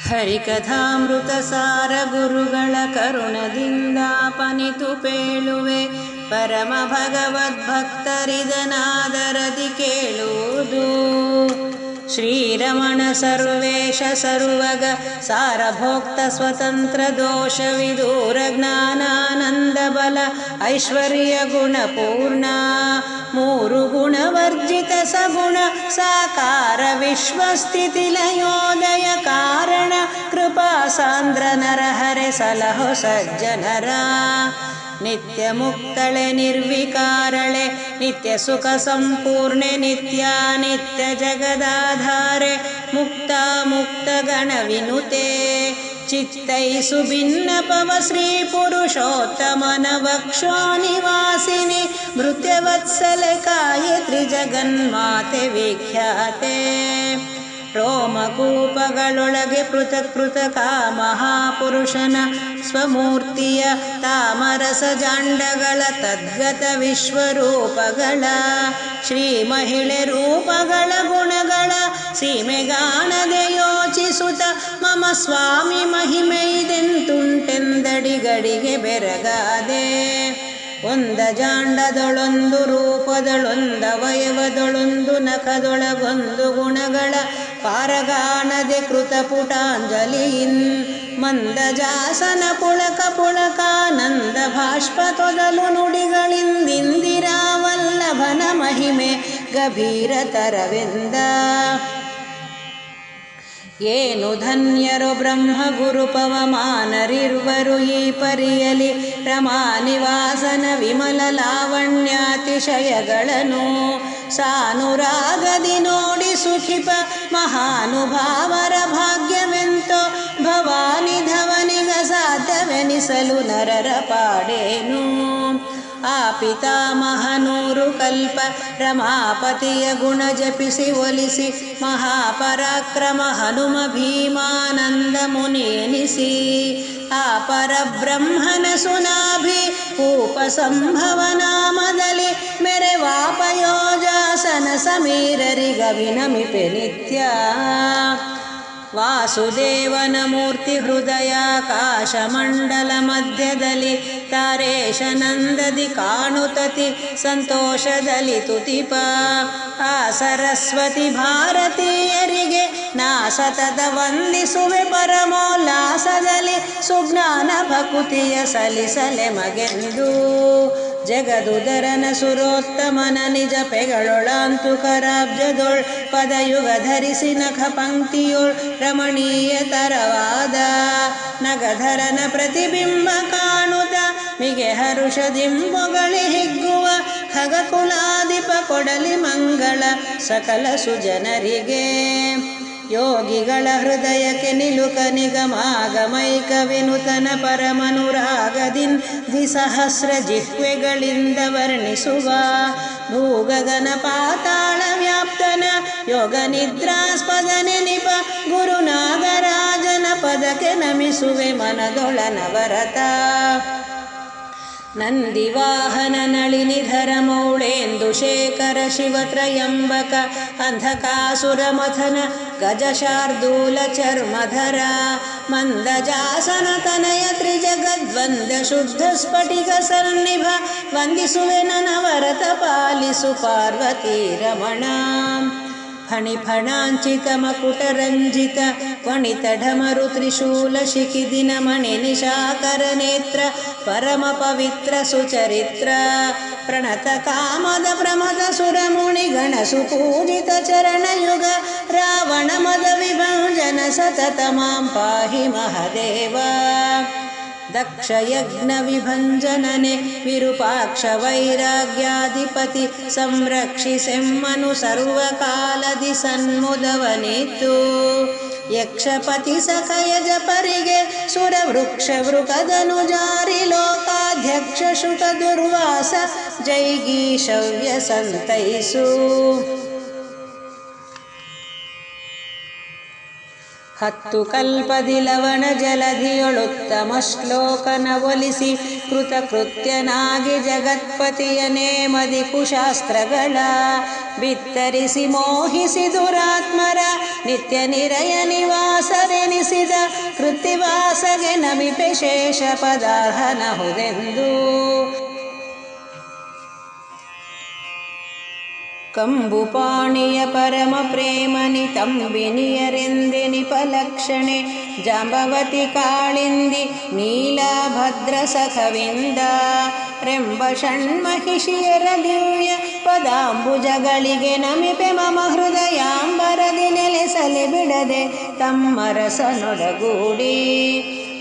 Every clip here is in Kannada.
ಹರಿಕಥಾಮೃತ ಸಾರ ಗುರುಗಳ ಕರುಣದಿಂದಾಪನಿತು ಪೇಳುವೆ. ಪರಮ ಭಗವದ್ಭಕ್ತರಿದನಾದರದಿ ಕೇಳುವುದು. ಶ್ರೀರಮಣ ಸರ್ವೇಶ ಸರ್ವಗ ಸಾರಭೋಕ್ತ ಸ್ವತಂತ್ರ ದೋಷ ವಿದೂರ ಜ್ಞಾನಾನಂದ ಬಲ ಐಶ್ವರ್ಯ ಗುಣಪೂರ್ಣ. ಮೂರು ಗುಣವರ್ಜಿತ ಸಗುಣ ಸಾಕಾರ ವಿಶ್ವಸ್ಥಿತಿ ಲಯೋದಯ ಕಾರಣ. ಕೃಪಾ ಸಾಂದ್ರ ನರಹರೆ ಸಲಹೋ ಸಜ್ಜನರ. ನಿತ್ಯ ಮುಕ್ತಳೆ ನಿರ್ವಿಕಾರಳೆ ನಿತ್ಯ ಸುಖ ಸಂಪೂರ್ಣೆ ನಿತ್ಯ ಜಗದಾಧಾರೆ. ಮುಕ್ತ ಮುಕ್ತ ಗಣ ವಿನುತೆ ಚಿತ್ತೈಸು ಭಿನ್ನಪವ ಶ್ರೀ ಪುರುಷೋತ್ತಮನ ವಕ್ಷೋ ನಿವಾಸಿನಿ. ಭೃತ್ಯವತ್ಸಲೆ ಕಾಯತ್ರಿ ಜಗನ್ಮಾತೆ ವಿಖ್ಯಾತೆ. ರೋಮಕೂಪಗಳೊಳಗೆ ಪೃಥಕ್ ಪೃಥಕ ಮಹಾಪುರುಷನ ಸ್ವಮೂರ್ತಿಯ ತಾಮರಸ ಜಾಂಡಗಳ ತದ್ಗತ ವಿಶ್ವರೂಪಗಳ. ಶ್ರೀ ಮಹಿಳೆ ರೂಪಗಳ ಗುಣಗಳ ಸೀಮೆಗಾಣದೆ ಯೋಚಿಸುತ್ತ ಮಮ ಸ್ವಾಮಿ ಮಹಿಮೆ ಇದೆಂತುಂಟೆಂದಡಿಗಡಿಗೆ ಬೆರಗಾದೆ. ಒಂದ ಜಾಂಡದೊಳೊಂದು ರೂಪದೊಳೊಂದವಯವದೊಳೊಂದು ನಖದೊಳಗೊಂದು ಗುಣಗಳ ಪಾರಗಾಣದೆ ಕೃತ ಪುಟಾಂಜಲಿಯಿನ್. ಮಂದ ಜಾಸನ ಪುಳಕ ಪುಳಕಾನಂದ ಭಾಷ್ಪ ತೊದಲು ನುಡಿಗಳಿಂದಿಂದಿರಾ ವಲ್ಲಭನ ಮಹಿಮೆ ಗಭೀರತರವೆಂದ. ಏನು ಧನ್ಯರೋ ಬ್ರಹ್ಮ ಗುರು ಪವಮಾನರಿರುವರು ಈ ಪರಿಯಲಿ. ರಮಾನಿವಾಸನ ವಿಮಲ ಲಾವಣ್ಯಾತಿಶಯಗಳನ್ನು ಸಾನುರಾಗದಿ ನೋಡಿ ಸುಖಿಪ ಮಹಾನುಭಾವರ ಭಾಗ್ಯವೆಂತೋ. ಭವಾನಿ ಧವನಿಗ ಸಾಧ್ಯವೆನಿಸಲು ನರರ ಪಾಡೇನು. ಆ ಪಿತಾಮಹನೂರು ಕಲ್ಪ ರಮಾಪತಿಯ ಗುಣ ಜಪಿಸಿ ಒಲಿಸಿ. ಮಹಾಪರಾಕ್ರಮ ಹನುಮ ಭೀಮಾನಂದ ಮುನಿಯನಿಸಿ. ಆ ಪರಬ್ರಹ್ಮನ ಸುನಾಭಿ ಕೂಪ ಸಂಭವ ನಾಮದಲ್ಲಿ ಮೆರೆವಾಪಯೋಜಾಸನ ಸಮೀರರಿಗ ವಿನಮಿಪೆ ನಿತ್ಯ. ವಾಸುದೇವನ ಮೂರ್ತಿ ಹೃದಯಾಕಾಶ ಮಂಡಲ ಮಧ್ಯದಲ್ಲಿ ತಾರೇಶ ನಂದದಿ ಕಾಣುತತಿ ಸಂತೋಷದಲ್ಲಿ ತುತಿಪ. ಆ ಸರಸ್ವತಿ ಭಾರತೀಯರಿಗೆ ನಾ ಸತತ ವಂದಿಸುವೆ ಪರಮೋಲ್ಲಾಸದಲ್ಲಿ. ಸುಜ್ಞಾನ ಭಕುತಿಯ ಸಲಿಸಲೆ ಮಗೆಂದು ಜಗದುದರನ ಸುರೋತ್ತಮನ ನಿಜ ಪೆಗಳೊಳಾಂತು ಕರಾಬ್ಜದೊಳ್ ಪದಯುಗ ಧರಿಸಿ ನಖ ಪಂಕ್ತಿಯೊಳ್ ರಮಣೀಯ ತರವಾದ. ನಗಧರನ ಪ್ರತಿಬಿಂಬ ಕಾಣುತ್ತ ಮಿಗೆ ಹರುಷದಿಂಬೊಗಳಿ ಹಿಗ್ಗುವ. ಖಗಕುಲಾಧಿಪ ಕೊಡಲಿ ಮಂಗಳ ಸಕಲ ಸುಜನರಿಗೆ. ಯೋಗಿಗಳ ಹೃದಯಕ್ಕೆ ನಿಲುಕ ನಿಗಮಾಗಮೈಕ ವಿನುತನ ಪರಮನುರಾಗದಿನ್ ದ್ವಿಸಹಸ್ರ ಜಿಹ್ವೆಗಳಿಂದ ವರ್ಣಿಸುವ. ಭೂಗಗನ ಪಾತಾಳ ವ್ಯಾಪ್ತನ ಯೋಗ ನಿದ್ರಾಸ್ಪದ ನೆನಿಪ. ಗುರುನಾಗರಾಜನ ಪದಕ್ಕೆ ನಮಿಸುವೆ ಮನದೊಳನವರತ. ನಂದಿವಾಹನ ನಳಿನಿಧರ ಮೌಳೇಂದು ಶೇಖರ ಶಿವತ್ರಯಂಬಕ. ಅಂಧಕಾಸುರ ಮಥನ ಗಜಶಾರ್ದೂಲ ಚರ್ಮಧರ. ಮಂದಜಾಸನ ತನಯ ತ್ರಿಜಗದ್ವಂದ ಶುದ್ಧ ಸ್ಫಟಿಕ ಸನ್ನಿಭ. ವಂದಿಸುವೆ ನನವರತ ಪಾಲಿಸು ಪಾರ್ವತೀ ರಮಣ. ಫಣಿಫಣಾಂಚಿತ ಮಕುಟರಂಜಿತ ವಣಿತ ಢಮರು ತ್ರಿಶೂಲ ಶಿಖಿದಿನ ಮಣಿ ನಿಶಾಕರ ನೇತ್ರ. ಪರಮ ಪವಿತ್ರ ಸುಚರಿತ್ರ ಪ್ರಣತ ಕಾಮದ ಪ್ರಮದ ಸುರಮುನಿ ಗಣ ಸುಪೂಜಿತ ಚರಣಯುಗ. ರಾವಣ ಮದ ವಿಭಂಜನ ಸತತ ಮಾಂ ಪಾಹಿ ಮಹದೇವ. ದಕ್ಷಯಜ್ಞ ವಿಭಂಜನನೆ ವಿರೂಪಾಕ್ಷ ವೈರಾಗ್ಯಾಧಿಪತಿ. ಸಂರಕ್ಷಿಸೆಮ್ಮನು ಸರ್ವಕಾಲದಿ ಸನ್ಮುದವನಿತ್ತು. ಯಕ್ಷಪತಿ ಸಖಯಜ ಪರಿಗೆ ಸುರ ವೃಕ್ಷ ವೃಕದನು ಜಾರಿ. ಲೋಕಾಧ್ಯಕ್ಷ ಶುಕ ದುರ್ವಾಸ ಜೈಗೀಶವ್ಯ ಸಂತೈಸು. ಹತ್ತು ಕಲ್ಪದಿ ಲವಣ ಜಲಧಿಯೊಳುತ್ತಮ ಶ್ಲೋಕನ ಒಲಿಸಿ ಕೃತಕೃತ್ಯನಾಗಿ ಜಗತ್ಪತಿಯ ನೇಮದಿ ಕುಶಾಸ್ತ್ರಗಳ ಬಿತ್ತರಿಸಿ ಮೋಹಿಸಿ ದುರಾತ್ಮರ ನಿತ್ಯ ನಿರಯ ನಿವಾಸರೆನಿಸಿದ ಕೃತ್ತಿವಾಸಗೆ ನಮಿಪೆ ಶೇಷ ಪದಾರ್ಹನಹುದೆಂದು ಕಂಬುಪಾಣಿಯ ಪರಮ ಪ್ರೇಮನಿ ತಂಬಿನಿಯರೆಂದೆನಿಪಲಕ್ಷಣೆ ಜಾಂಬವತಿ ಕಾಳಿಂದಿ ನೀಲಭದ್ರ ಸಖವಿಂದ ರೆಂಬ ಷಣ್ಮಹಿಷಿಯರ ದಿವ್ಯ ಪದಾಂಬುಜಗಳಿಗೆ ನಮಿಪೆ ಮಮ ಹೃದಯಾಂಬರದಿ ನೆಲೆಸಲಿ ಬಿಡದೆ ತಮ್ಮ ರಸನೊಡಗೂಡಿ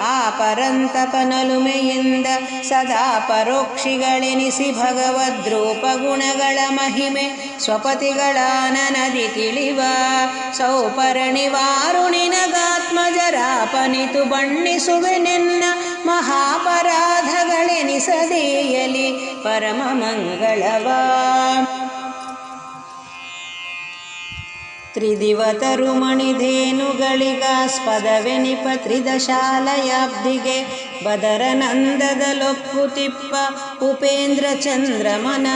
ಆ ಪರಂತಪನಲುಮೆಯಿಂದ ಸದಾ ಪರೋಕ್ಷಿಗಳೆನಿಸಿ ಭಗವದ್ರೂಪ ಗುಣಗಳ ಮಹಿಮೆ ಸ್ವಪತಿಗಳಾನನದಿ ತಿಳಿವ ಸೌಪರಣಿ ವಾರುಣಿನಗಾತ್ಮಜರಾಪನಿತು ಬಣ್ಣಿಸುವೆನೆನ್ನ ಮಹಾಪರಾಧಗಳೆನಿಸದೀಯಲಿ ಪರಮ ಮಂಗಳವ ತ್ರಿದಿವತರು ಮಣಿಧೇನುಗಳಿಗಾಸ್ಪದವೆನಿಪ ತ್ರಿದಶಾಲಯಾಬ್ಧಿಗೆ ಬದರನಂದದಲೊಪ್ಪುತಿಪ್ಪ ಉಪೇಂದ್ರ ಚಂದ್ರಮನ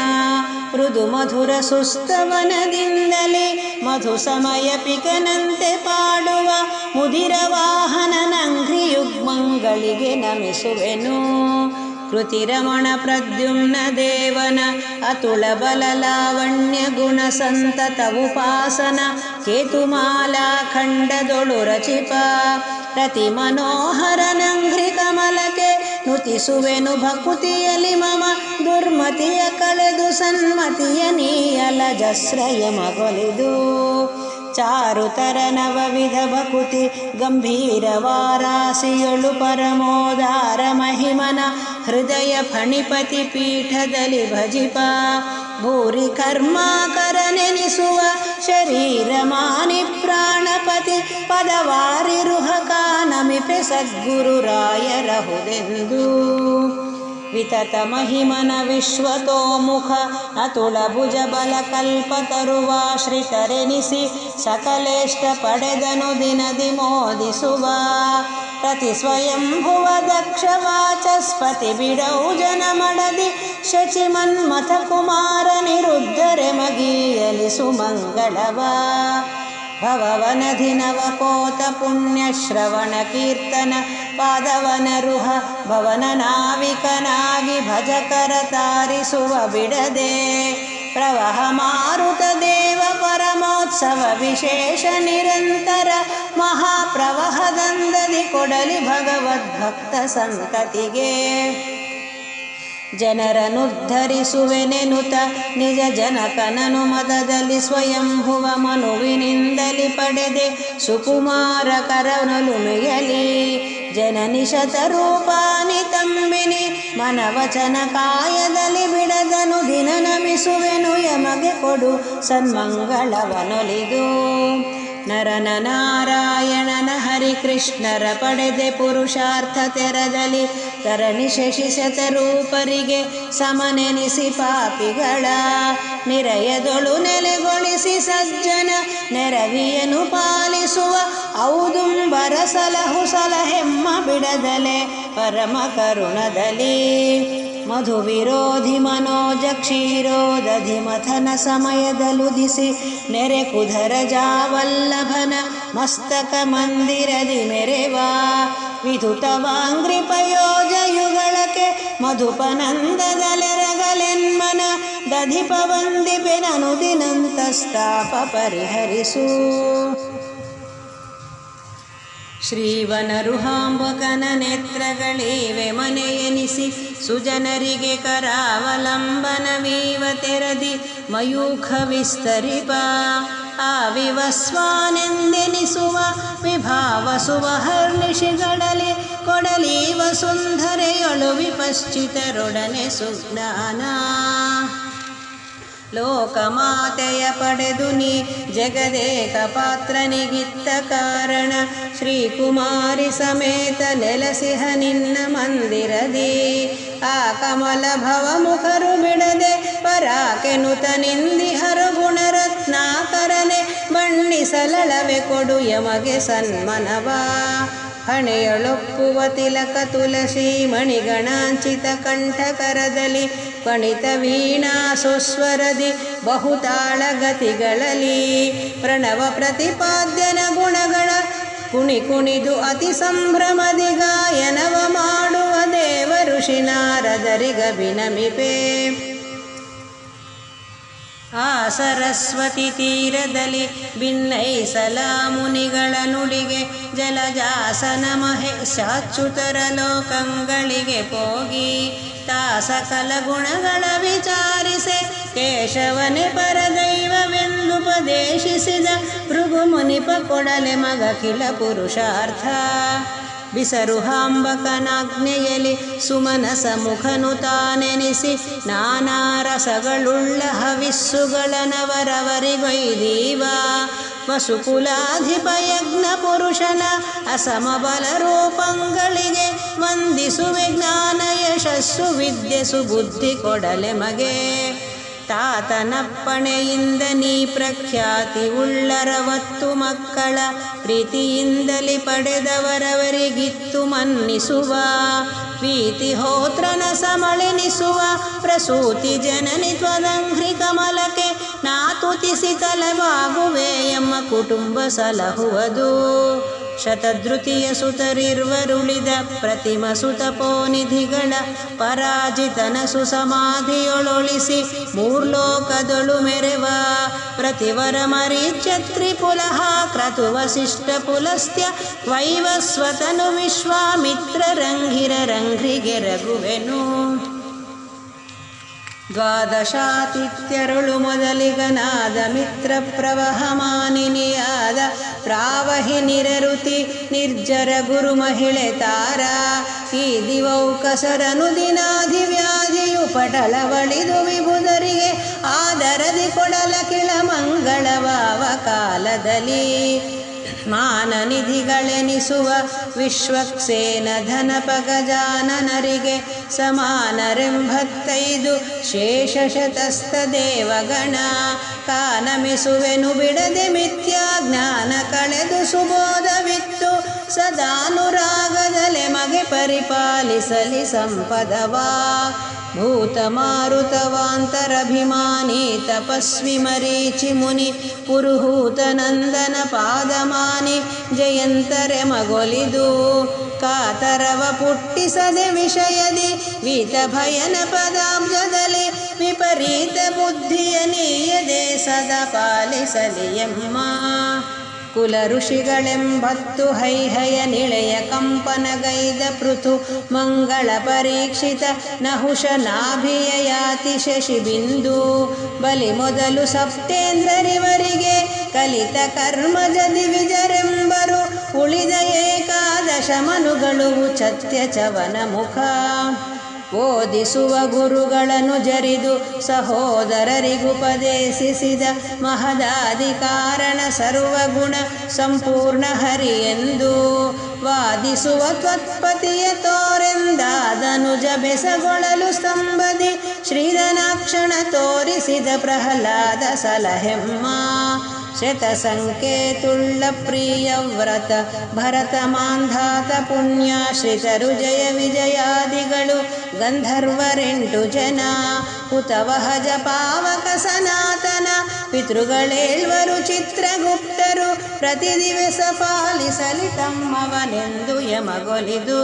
ಮೃದು ಮಧುರ ಸುಸ್ತವನದಿಂದಲೇ ಮಧು ಸಮಯ ಪಿಕನಂತೆ ಪಾಡುವ ಮುದಿರ ವಾಹನನಂಘ್ರಿಯುಗ್ಮಂಗಳಿಗೆ ನಮಿಸುವೆನು ಕೃತಿರಮಣ ಪ್ರದ್ಯುಮ್ನ ದೇವನ ಅತುಳ ಬಲ ಲಾವಣ್ಯ ಗುಣ ಸಂತತ ಉಪಾಸನ ಕೇತುಮಾಲಾ ಖಂಡದೊಳು ರಚಿಪ ರತಿ ಮನೋಹರ ನಂಘ್ರಿ ಕಮಲಕ್ಕೆ ನುತಿಸುವೆನು ಭಕುತಿಯಲಿ ಮಮ ದುರ್ಮತಿಯ ಕಳೆದು ಸನ್ಮತಿಯ ನೀಯಲ ಜಸ್ರಯ ಮಗೊಲಿದು ಚಾರುತರ ನವವಿಧ ಭಕುತಿ ಗಂಭೀರ ವಾರಾಸಿಯೊಳು ಪರಮೋದಾರ ಮಹಿಮನ ಹೃದಯ ಫಣಿಪತಿ ಪೀಠದಲ್ಲಿ ಭಜಿಪ ಭೂರಿ ಕರ್ಮಾಕರನೆನಿಸುವ ಶರೀರ ಮಾನಿ ಪ್ರಾಣಪತಿ ಪದವಾರಿರುಹಕ ನಮಿಪೆ ಸದ್ಗುರು ರಾಯರಹುದೆಂದು ವಿತತ ಮಹಿಮನ ವಿಶ್ವತೋಮುಖ ಅತುಳ ಭುಜ ಬಲ ಕಲ್ಪತರುವಾಶ್ರಿತರೆನಿಸಿ ಸಕಲೇಷ್ಟ ಪಡೆದನು ದಿನದಿ ಮೋದಿಸುವ ಪ್ರತಿ ಸ್ವಯಂಭುವ ದಕ್ಷ ವಾಚಸ್ಪತಿ ಬಿಡೌ ಜನ ಮಡದಿ ಶಚಿ ಮನ್ಮಥ ಕುಮಾರ ನಿರುದ್ಧರೆ ಮಗೀಯಲಿ ಸುಮಂಗಳವ ಭವವನಧಿ ನವಕೋತ ಪುಣ್ಯ ಶ್ರವಣ ಕೀರ್ತನ ಪಾದವನ ರುಹ ಭವನ ನಾವಿಕನಾಗಿ ಭಜಕರ ತಾರಿಸುವ ಬಿಡದೆ ಪ್ರವಹ ಮಾರುತ ದೇವ ಪರಮೋತ್ಸವ ವಿಶೇಷ ನಿರಂತರ ಮಹಾಪ್ರವಹದಂದದಿ ಕೊಡಲಿ ಭಗವದ್ಭಕ್ತ ಸಂತತಿಗೆ ಜನರನುದ್ಧರಿಸುವೆನೆನುತ ನಿಜ ಜನಕನನು ಮದದಲ್ಲಿ ಸ್ವಯಂಭುವ ಮನುವಿನಿಂದಲಿ ಪಡೆದೆ ಸುಕುಮಾರ ಕರನೊಲುಮೆಯಲಿ ಜನನಿ ಶತರೂಪಾನಿ ತಂಬಿನಿ ಮನವಚನ ಕಾಯದಲ್ಲಿ ಬಿಡದನು ದಿನ ನಮಿಸುವೆನು ಯಮಗೆ ಕೊಡು ಸನ್ಮಂಗಳವನೊಲಿದು ನರನ ನಾರಾಯಣನ ಹರಿಕೃಷ್ಣರ ಪಡೆದೆ ಪುರುಷಾರ್ಥ ತೆರದಲ್ಲಿ ತರಣಿ ಶಶಿ ಶತರೂಪರಿಗೆ ಸಮನೆನಿಸಿ ಪಾಪಿಗಳ ನಿರಯದೊಳು ನೆಲೆಗೊಳಿಸಿ ಸಜ್ಜನ ನೆರವಿಯನು ಪಾಲಿಸುವ ಔದುಂಬರ ಸಲಹು ಸಲಹೆಮ್ಮ ಬಿಡದಲೆ ಪರಮ ಕರುಣದಲ್ಲಿ ಮಧು ವಿರೋಧಿ ಮನೋಜ ಕ್ಷೀರೋದಧಿ ಮಥನ ಸಮಯದಲುದಿಸಿ ನೆರೆ ಕುಧರ ಜಾವಲ್ಲಭನ ಮಸ್ತಕ ಮಂದಿರದಿ ಮೆರೆವಾ ವಿಧುತವಾಂಗ್ರಿ ಪಯೋಜಯುಗಳಕ್ಕೆ ಮಧುಪನಂದದಲೆರಗಲೆನ್ಮನ ದಧಿಪ ವಂದಿಪೆನನು ದಿನಂತಸ್ತಾಪ ಪರಿಹರಿಸು ಶ್ರೀವನರುಹಾಂಬಕನ ನೇತ್ರಗಳೇವೆ ಮನೆಯೆನಿಸಿ ಸುಜನರಿಗೆ ಕರಾವಲಂಬನವೀವ ತೆರದಿ ಮಯೂಖ ವಿಸ್ತರಿಪ ಆ ವಿವಸ್ವಾನೆಂದೆನಿಸುವ ವಿಭಾವಸುವ ಹರ್ನಿಷಿಗಳಲ್ಲಿ ಕೊಡಲಿ ವಸುಂಧರೆಯೊಳು ವಿಪಶ್ಚಿತರೊಡನೆ ಸುಜ್ಞಾನ ಲೋಕಮಾತೆಯ ಪಡೆದು ನೀ ಜಗದೇಕ ಪಾತ್ರನಿಗಿತ್ತ ಕಾರಣ ಶ್ರೀಕುಮಾರಿ ಸಮೇತ ನೆಲಸಿಹ ನಿನ್ನ ಮಂದಿರದಿ ಆ ಕಮಲ ಭವ ಮುಖರು ಬಿಡದೆ ಪರಾಕೆನುತ ನಿಂದಿಹರು ಗುಣರತ್ನಾಕರನೆ ಬಣ್ಣಿಸ ಸಲಳವೆ ಕೊಡು ಯಮಗೆ ಸನ್ಮನವ. ಹಣೆಯೊಳೊಪ್ಪುವ ತಿಲಕ ತುಳಸಿ ಮಣಿಗಣಾಂಚಿತ ಕಂಠಕರದಲ್ಲಿ ಪಣಿತ ವೀಣಾ ಸುಸ್ವರದಿ ಬಹುತಾಳ ಗತಿಗಳಲ್ಲಿ ಪ್ರಣವ ಪ್ರತಿಪಾದ್ಯನ ಗುಣಗಳ ಕುಣಿದು ಅತಿ ಸಂಭ್ರಮದಿ ಗಾಯನವ ಮಾಡುವ ದೇವ ಋಷಿ ನಾರದರಿಗ ವಿನಮಿಪೆ. ಆ ಸರಸ್ವತಿ ತೀರದಲ್ಲಿ ಭಿನ್ನೈಸಲ ಮುನಿಗಳ ನುಡಿಗೆ ಜಲಜಾಸನ ಮಹೇಶಾಚ್ಯುತರ ಲೋಕಂಗಳಿಗೆ ಹೋಗಿ ತಾ ಸಕಲ ಗುಣಗಳ ವಿಚಾರಿಸೆ ಕೇಶವನೇ ಪರದೈವವೆಂದುಪದೇಶಿಸಿದ ಭೃಗು ಮುನಿಪ ಕೊಡಲೆ ಮಗ ಕಿಲ ಪುರುಷಾರ್ಥ. ಬಿಸರುಹಾಂಬಕನಾಜ್ಞೆಯಲಿ ಸುಮನಸ ಮುಖನು ತಾನೆನಿಸಿ ನಾನಾ ರಸಗಳುಳ್ಳ ಹವಿಸ್ಸುಗಳನವರವರಿಗೊಯ್ದೀವ. ವಸುಕುಲಾಧಿಪ ಯಜ್ಞ ಪುರುಷನ ಅಸಮಬಲ ರೂಪಂಗಳಿಗೆ ವಂದಿಸುವೆ ಜ್ಞಾನ ಯಶಸ್ಸು ವಿದ್ಯೆ ಸುಬುದ್ಧಿ ಕೊಡಲೆ ಮಗೆ. ತಾತನಪ್ಪಣೆಯಿಂದ ನೀ ಪ್ರಖ್ಯಾತಿ ಉಳ್ಳರವತ್ತು ಮಕ್ಕಳ ಪ್ರೀತಿಯಿಂದಲೇ ಪಡೆದವರವರಿಗಿತ್ತು ಮನ್ನಿಸುವ. ಪ್ರೀತಿ ಹೋತ್ರನ ಸಮಳೆನಿಸುವ ಪ್ರಸೂತಿ ಜನನಿ ತ್ವದಂಘ್ರಿ ಕಮಲಕ್ಕೆ ನಾ ತುತಿಸಿ ತಲೆಬಾಗುವೆ ಎಂಬ ಕುಟುಂಬ ಸಲಹುವುದು. ಶತಧೃತಿಯ ಸುತರಿರ್ವರುಳಿದ ಪ್ರತಿಮ ಸುತಪೋನಿಧಿಗಳ ಪರಾಜಿತನ ಸುಸಮಾಧಿಯೊಳೊಳಿಸಿ ಮೂರ್ಲೋಕದೊಳು ಮೆರೆವ. ಪ್ರತಿವರ ಮರೀಚ್ಛತ್ರಿ ಪುಲಹ ಕ್ರತು ವಸಿಷ್ಠ ಪುಲಸ್ತ್ಯ ವೈವಸ್ವತನು ವಿಶ್ವಾಮಿತ್ರ ರಂಗಿರ ರಂಘ್ರಿಗೆ ರಘುವೆನು. ದ್ವಾದಶಾತಿಥ್ಯರುಳು ಮೊದಲಿಗನಾದ ಮಿತ್ರ ಪ್ರವಹಮಾನಿನಿಯಾದ ಪ್ರಾವಹಿ ನಿರರುತಿ ನಿರ್ಜರ ಗುರು ಮಹಿಳೆ ತಾರ. ಈ ದಿವೌಕಸರನು ದಿನಾಧಿವ್ಯಾಧಿಯು ಪಟಳವಳಿದು ವಿಭುಧರಿಗೆ ಆದರದಿ ಕೊಡಲ ಕಿಳ ಮಂಗಳವಾವ ಕಾಲದಲ್ಲಿ. ಮಾನನಿಧಿಗಳೆನಿಸುವ ವಿಶ್ವಕ್ಸೇನ ಧನಪ ಗಜಾನನರಿಗೆ ಸಮಾನರೆಂಬತ್ತೈದು ಶೇಷಶತಸ್ಥ ದೇವಗಣ. ಕಾನಮಿಸುವೆನು ಬಿಡದೆ ಮಿಥ್ಯಾಜ್ಞಾನ ಕಳೆದು ಸುಬೋಧವಿತ್ತು ಸದಾನುರಾಗದಲೆ ಮಗೆ ಪರಿಪಾಲಿಸಲಿ ಸಂಪದವಾ. ಭೂತ ಮಾರುತವಾಂತರಭಿಮಾನಿ ತಪಸ್ವಿ ಮರೀಚಿ ಮುನಿ ಪುರುಹೂತ ನಂದನ ಪಾದಮಾನಿ ಜಯಂತರೆ ಮಗೊಲಿದು. ಕಾತರವ ಪುಟ್ಟಿಸದೆ ವಿಷಯದಿ ವೀತ ಭಯನ ಪದಾಬ್ಜದಲ್ಲಿ ವಿಪರೀತ ಬುದ್ಧಿಯ ನೀಯದೆ ಸದಾ ಪಾಲಿಸಲಿ ಎಮ್ಮ. ಕುಲ ಋಷಿಗಳೆಂಬತ್ತು ಹೈಹಯ ನಿಳೆಯ ಕಂಪನಗೈದ ಪೃಥು ಮಂಗಳ ಪರೀಕ್ಷಿತ ನಹುಷ ನಾಭಿಯ ಯಾತಿ ಶಶಿಬಿಂದು. ಬಲಿ ಮೊದಲು ಸಪ್ತೇಂದ್ರರಿವರಿಗೆ ಕಲಿತ ಕರ್ಮಜದಿ ವಿಜರೆಂಬರು ಉಳಿದ ಏಕಾದಶ ಮನುಗಳು ಚತ್ಯ ಚವನ ಮುಖ. ಓದಿಸುವ ಗುರುಗಳನ್ನು ಜರಿದು ಸಹೋದರರಿಗುಪದೇಶಿಸಿದ ಮಹದಾದಿ ಕಾರಣ ಸರ್ವಗುಣ ಸಂಪೂರ್ಣ ಹರಿಯೆಂದು ವಾದಿಸುವ ತ್ವತ್ಪತಿಯ ತೋರೆಂದಾದನುಜ ಬೆಸಗೊಳ್ಳಲು ಸ್ತಂಭದಿ ಶ್ರೀಧನಾಕ್ಷಣ ತೋರಿಸಿದ ಪ್ರಹ್ಲಾದ ಸಲಹೆಮ್ಮ. ಶತಸಂಕೇತುಳ್ಳ ಪ್ರಿಯವ್ರತ ಭರತ ಮಾಂಧಾತ ಪುಣ್ಯಾಶ್ರಿತರು ಜಯ ವಿಜಯಾದಿಗಳು ಗಂಧರ್ವರೆಂಟು ಜನ. ಹುತವಹಜ ಪಾವಕ ಸನಾತನ ಪಿತೃಗಳೇಳ್ವರು ಚಿತ್ರಗುಪ್ತರು ಪ್ರತಿ ದಿವಸ ಪಾಲಿಸಲಿ ತಮ್ಮವನೆಂದು ಯಮಗೊಲಿದು.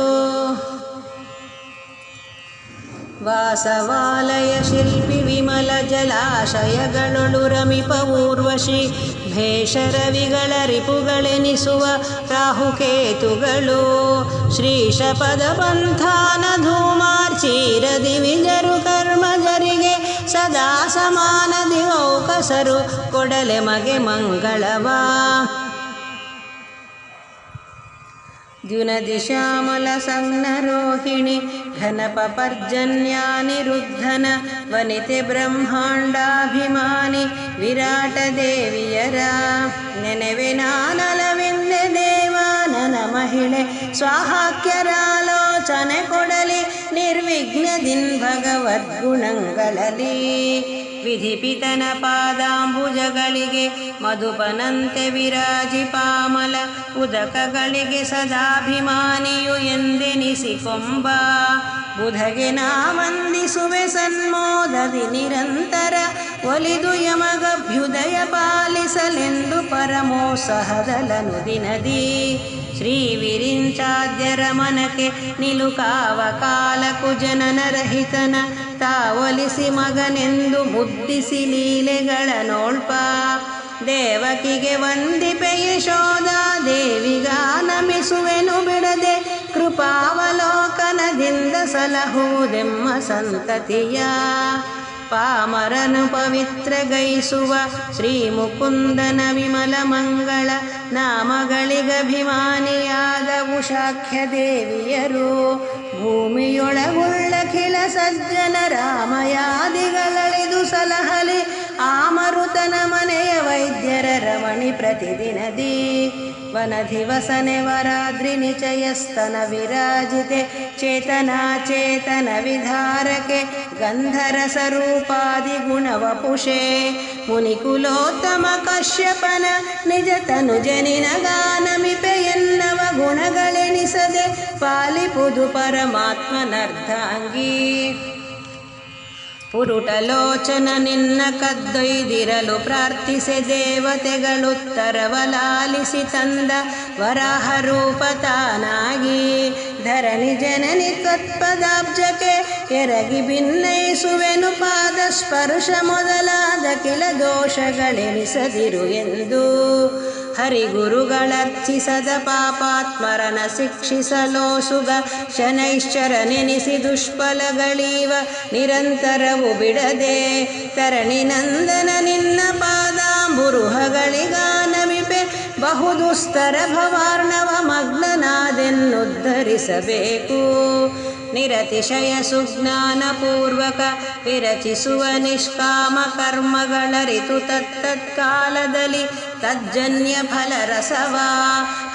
ವಾಸವಾಲಯ ಶಿಲ್ಪಿ ವಿಮಲ ಜಲಾಶಯಗಳೊಳು ರಮಿಪ ಊರ್ವಶಿ ಭೇಷರವಿಗಳ ರಿಪುಗಳೆನಿಸುವ ರಾಹುಕೇತುಗಳು. ಶ್ರೀಶಪದ ಪಂಥಾನ ಧೂಮಾರ್ಚೀರ ದಿವಿಜರು ಕರ್ಮಜರಿಗೆ ಸದಾ ಸಮಾನ ದಿವೌಕಸರು ಕೊಡಲೆ ಮಗೆ ಮಂಗಳವಾ. ದ್ಯುನದಿ ಶ್ಯಾಮಲ ಸಂಜ್ಞ ರೋಹಿಣಿ ಘನಪ ಪರ್ಜನ್ಯಾನಿರುದ್ಧನ ವನಿತೆ ಬ್ರಹ್ಮಾಂಡಾಭಿಮಾನಿ ವಿರಾಟ ದೇವಿಯರ. ನೆನೆವೆ ನಾನಲವೆಂದೆ ದೇವಾನನ ಮಹಿಳೆ ಸ್ವಾಹಾಕ್ಯರಾಲೋಚನೆ ಕೊಡಲಿ ನಿರ್ವಿಘ್ನದಿನ್ ಭಗವದ್ಗುಣಗಳಲ್ಲಿ. ವಿಧಿಪಿತನ ಪಾದಾಂಬುಜಗಳಿಗೆ ಮಧುಪನಂತೆ ವಿರಾಜಿಪಾಮಲ ಉದಕಗಳಿಗೆ ಸದಾಭಿಮಾನಿಯು ಎಂದೆನಿಸಿಕೊಂಬ ಬುಧಗೆ ನಾ ವಂದಿಸುವೆ ಸನ್ಮೋದದಿ ನಿರಂತರ ಒಲಿದು ಯಮಗಭ್ಯುದಯ ಪಾಲಿಸಲೆಂದು ಪರಮೋತ್ಸಾಹದಲನು ದಿನದಿ ಶ್ರೀ ವಿರಿಂಚಾದ್ಯರ ಮನಕ್ಕೆ ನಿಲುಕಾವ ಕಾಲಕು ಜನನರಹಿತನ ತಾವೊಲಿಸಿ ಮಗನೆಂದು ಮುದ್ದಿಸಿ ಲೀಲೆಗಳ ನೋಳ್ಪ ದೇವಕಿಗೆ ವಂದಿಪೆ ಯಶೋದ ದೇವಿಗ ನಮಿಸುವೆನು ಬಿಡದೆ ಕೃಪಾವಲೋಕನದಿಂದ ಸಲಹುವುದೆಮ್ಮ ಸಂತತಿಯ ಪಾಮರನು ಪವಿತ್ರಗೈಸುವ ಶ್ರೀ ಮುಕುಂದನ ವಿಮಲ ಮಂಗಳ ನಾಮಗಳಿಗಭಿಮಾನಿಯಾದ ಉಷಾಖ್ಯ ದೇವಿಯರು ಭೂಮಿಯೊಳಗುಳ್ಳಖಿಲ ಸಜ್ಜನ ರಾಮಯಾದಿಗಳಳಿದು ಸಲಹಲಿ ಆಮರುತನ ಮನೆಯ ವೈದ್ಯರ ರಮಣಿ ಪ್ರತಿದಿನದಿ ವನಧಿವಸನೆ ವರಾದ್ರಿ ನಿಚಯಸ್ತನ ವಿರಾಜಿತೆ ಚೇತನ ವಿಧಾರಕೆ ಗಂಧರಸ ರೂಪಾದಿ ಗುಣವಪುಷೆ ಮುನಿಕುಲೋತ್ತಮ ಕಶ್ಯಪನ ನಿಜ ತನುಜನಿನ ಗಾನಮಿಪೆ ಎನ್ನವ ಗುಣಗಳೆನಿಸದೆ ಪಾಲಿಪುದು ಪರಮಾತ್ಮನರ್ಧಾಂಗಿ ಪುರುಟಲೋಚನ ನಿನ್ನ ಕದ್ದೊಯ್ದಿರಲು ಪ್ರಾರ್ಥಿಸೆ ದೇವತೆಗಳುತ್ತರವಲಾಲಿಸಿ ತಂದ ವರಾಹ ರೂಪ ತಾನಾಗಿ ಧರಣಿ ಜನನಿ ತ್ವತ್ಪದಾಬ್ಜಕ್ಕೆ ಎರಗಿ ಭಿನ್ನಯಿಸುವೆನು ಪಾದ ಸ್ಪರ್ಶ ಮೊದಲಾದ ಕೆಲ ದೋಷಗಳೆನಿಸದಿರು ಎಂದು ಹರಿಗುರುಗಳರ್ಚಿಸದ ಪಾಪಾತ್ಮರನ ಶಿಕ್ಷಿಸಲೋಸುಗ ಶನೈಶ್ಚರ ನೆನೆಸಿ ದುಷ್ಫಲಗಳೀವ ನಿರಂತರವು ಬಿಡದೆ ತರಣಿ ನಂದನ ನಿನ್ನ ಪಾದಾಂಬುರುಹಗಳಿಗಾನಮಿಪೆ ಬಹುದುಸ್ತರ ಭವಾರ್ಣವ ಮಗ್ನನಾದೆನ್ನುದ್ಧರಿಸಬೇಕು ನಿರತಿಶಯ ಸುಜ್ಞಾನಪೂರ್ವಕ ವಿರಚಿಸುವ ನಿಷ್ಕಾಮ ಕರ್ಮಗಳರಿತು ತತ್ತತ್ಕಾಲದಲ್ಲಿ ತಜ್ಜನ್ಯ ಫಲರಸವ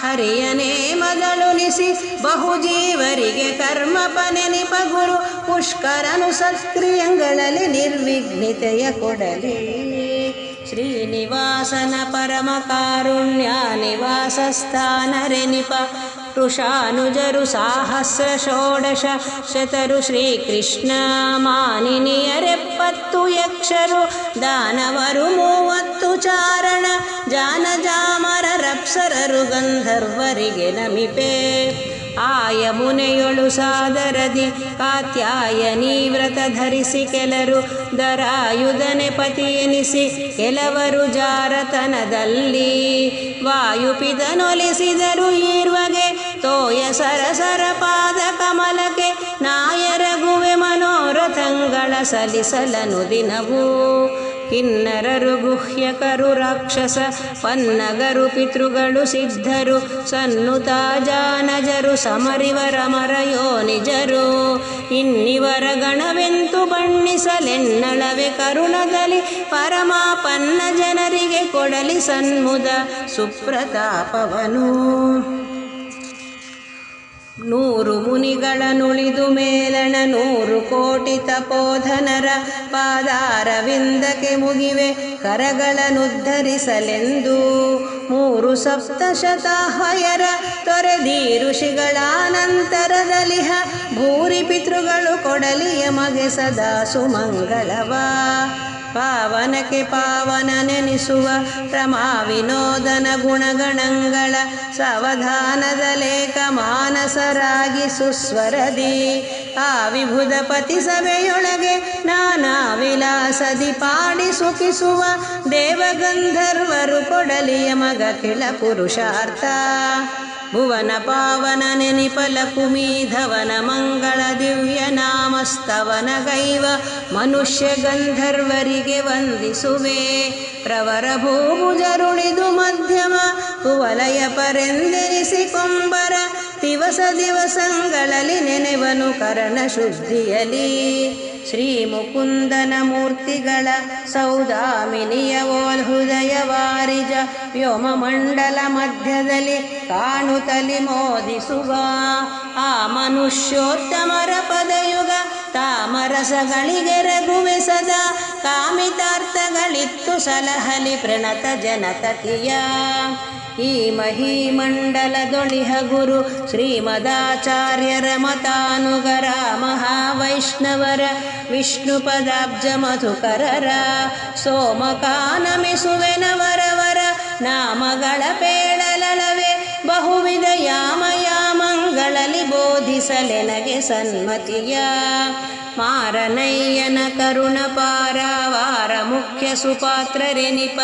ಹರಿಯನೇ ಮದಳುನಿಸಿ ಬಹುಜೀವರಿಗೆ ಕರ್ಮಪನೆನಿಪ ಗುರು ಪುಷ್ಕರನು ಸತ್ಕ್ರಿಯಗಳಲ್ಲಿ ನಿರ್ವಿಘ್ನಿತೆಯ ಕೊಡಲಿ ಶ್ರೀನಿವಾಸನ ಪರಮ ಕಾರುಣ್ಯ ನಿವಾಸ ಸ್ಥಾನರೆನಿಪ ವೃಷಾನುಜರು ಸಾಹಸ್ರ ಷೋಡಶ ಶತರು ಶ್ರೀಕೃಷ್ಣ ಮಾನಿನಿಯರೆಪ್ಪತ್ತು ಯಕ್ಷರು ದಾನವರು 30 ಚಾರಣ ಜಾನಜಾಮರ ರಪ್ಸರರು ಗಂಧರ್ವರಿಗೆ ನಮಿಪೆ ಆಯ ಮುನೆಯೊಳು ಸಾದರದಿ ಕಾತ್ಯಾಯನೀ ವ್ರತ ಧರಿಸಿ ಕೆಲರು ದರಾಯುಧನೆ ಪತಿ ಎನಿಸಿ ಕೆಲವರು ಜಾರತನದಲ್ಲಿ ವಾಯುಪಿದನೊಲಿಸಿದರು ಈರ್ವಗೆ ತೋಯ ಸರಸರ ಪಾದ ಕಮಲಕ್ಕೆ ನಾಯರಗುವೆ ಮನೋರಥಂಗಳ ಸಲಿಸಲನು ದಿನವೂ ಕಿನ್ನರರು ಗುಹ್ಯಕರು ರಾಕ್ಷಸ ಪನ್ನಗರು ಪಿತೃಗಳು ಸಿದ್ಧರು ಸನ್ನುತ ಜಾನಜರು ಸಮರಿವರ ಮರಯೋನಿಜರು ಇನ್ನಿವರ ಗಣವೆಂತು ಬಣ್ಣಿಸಲೆನ್ನಳವೆ ಕರುಣದಲ್ಲಿ ಪರಮಾಪನ್ನ ಜನರಿಗೆ ಕೊಡಲಿ ಸನ್ಮುದ ಸುಪ್ರತಾಪವನು 100 ಮುನಿಗಳನುಳಿದು ಮೇಲಣ 100 ಕೋಟಿ ತಪೋಧನರ ಪಾದಾರವಿಂದಕ್ಕೆ ಮುಗಿವೆ ಕರಗಳನ್ನುದ್ಧರಿಸಲೆಂದು 3 ಸಪ್ತಶತಾಹ್ವಯರ ತೊರೆದಿ ಋಷಿಗಳಾನಂತರದಲಿಹ ಭೂರಿ ಪಿತೃಗಳು ಕೊಡಲಿ ಯಮಗೆ ಸದಾ ಸುಮಂಗಳವ ಪಾವನಕ್ಕೆ ಪಾವನ ನೆನೆಸುವ ರಮಾ ವಿನೋದನ ಗುಣಗಣಗಳ ಸಾವಧಾನದ ಲೇಖ ಮಾನಸರಾಗಿ ಸುಸ್ವರದಿ ಆ ವಿಭುಧಪತಿ ಸಭೆಯೊಳಗೆ ನಾನಾ ವಿಲಾಸದಿ ಪಾಡಿ ಸುಖಿಸುವ ದೇವಗಂಧರ್ವರು ಕೊಡಲಿಯ ಮಗ ಕೆಳ ಪುರುಷಾರ್ಥ ಭುವನ ಪಾವನ ನೆನಿಪಲ ಕುಮೀಧವನ ಮಂಗಳ ದಿವ್ಯ ನಾಮಸ್ತವನ ಗೈವ ಮನುಷ್ಯ ಗಂಧರ್ವರಿಗೆ ವಂದಿಸುವೆ ಪ್ರವರ ಭೂಭುಜರುಳಿದು ಮಧ್ಯಮ ಕುವಲಯ ಪರೆಂದೆನಿಸಿ ಕೊಂಬರ ದಿವಸಗಳಲ್ಲಿ ನೆನೆವನು ಕರಣ ಶುದ್ಧಿಯಲಿ ಶ್ರೀ ಮುಕುಂದನ ಮೂರ್ತಿಗಳ ಸೌದಾಮಿನಿಯ ಓಲ್ಹೃದಯ ವಾರಿಜ ವ್ಯೋಮಮಂಡಲ ಮಧ್ಯದಲ್ಲಿ ಕಾಣುತ್ತಲಿ ಮೋದಿಸುವ ಆ ಮನುಷ್ಯೋತ್ತಮರ ಪದಯುಗ ತಾಮರಸಗಳಿಗೆರಗುವೆ ಸದಾ ಕಾಮಿತಾರ್ಥಗಳಿತ್ತು ಸಲಹಲಿ ಪ್ರಣತ ಜನತತಿಯ ಈ ಮಹೀಮಂಡಲದೊಳಿಹ ಗುರು ಶ್ರೀಮದಾಚಾರ್ಯರ ಮತಾನುಗರ ಮಹಾವೈಷ್ಣವರ ವಿಷ್ಣು ಪದಾಬ್ಜ ಮಧುಕರರ ಸೋಮಕಾನಮಿಸುವೆನವರವರ ನಾಮಗಳ ಪೇಳಲಳವೆ ಬಹುವಿಧ ಯಾಮಯಾಮಗಳಲ್ಲಿ ಬೋಧಿಸಲೆನಗೆ ಸನ್ಮತಿಯ ಮಾರನಯ್ಯನ ಕರುಣ ಪಾರಾವಾರ ಮುಖ್ಯ ಸುಪಾತ್ರರೆನಿಪ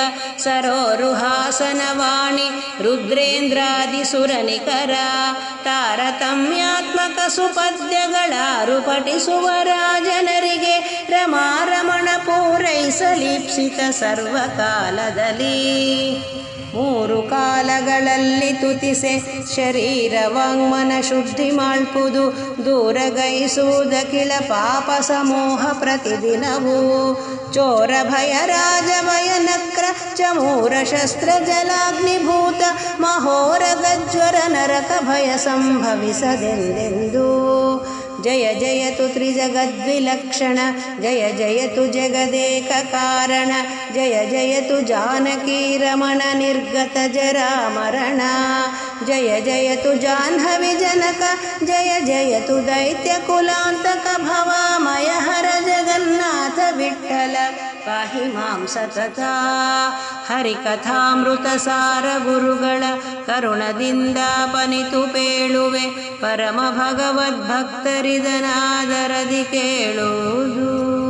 ಸರೋರುಹಾಸನವಾಣಿ ರುದ್ರೇಂದ್ರಾದಿ ಸುರನಿಕರ ತಾರತಮ್ಯಾತ್ಮಕ ಸುಪದ್ಯಗಳಾರು ಪಠಿಸುವ ರಾಜನರಿಗೆ ರಮಾರಮಣ ಪೂರೈಸಲೀಪ್ಸಿತ ಸರ್ವಕಾಲದಲ್ಲಿ ಮೂರು ಕಾಲಗಳಲ್ಲಿ ತುತಿಸೆ ಶರೀರ ವಾಂಗ್ಮನ ಶುದ್ಧಿ ಮಾಡ್ಪುದು ದೂರಗೈಸುವುದಕಿಳ ಪಾಪ ಸಮೂಹ ಪ್ರತಿದಿನವೂ ಚೋರ ಭಯ ರಾಜ ಭಯ ನಕ್ರ ಚಮೂರ ಶಸ್ತ್ರ ಜಲಾಗ್ನಿಭೂತ ಮಹೋರ ಗಜ್ವರ ನರಕ ಭಯ ಸಂಭವಿಸದೆಂದೆಂದು ಜಯ ಜಯತು ತ್ರಿಜಗದ್ವಿಲಕ್ಷಣ ಜಯ ಜಯತು ಜಗದೇಕ ಕಾರಣ ಜಯ ಜಯತು ಜಾನಕೀ ರಮಣ ನಿರ್ಗತ ಜರಾಮರಣ ಜಯ ಜಯತು ಜಾಹ್ನವಿ ಜನಕ ಜಯ ಜಯತು ದೈತ್ಯ ಕುಲಾಂತಕ ಭವಾಮಯ ಹರ ಜಗನ್ನಾಥ ವಿಠ್ಠಲ ಪಾಹಿ ಮಾಂ ಸತತ ಹರಿಕಥಾಮೃತ ಸಾರ ಗುರುಗಳ ಕರುಣದಿಂದ ಪನಿತು ಪೇಳುವೆ ಪರಮ ಭಗವದ್ಭಕ್ತರಿದನಾದರದಿ ಕೇಳುವುದು.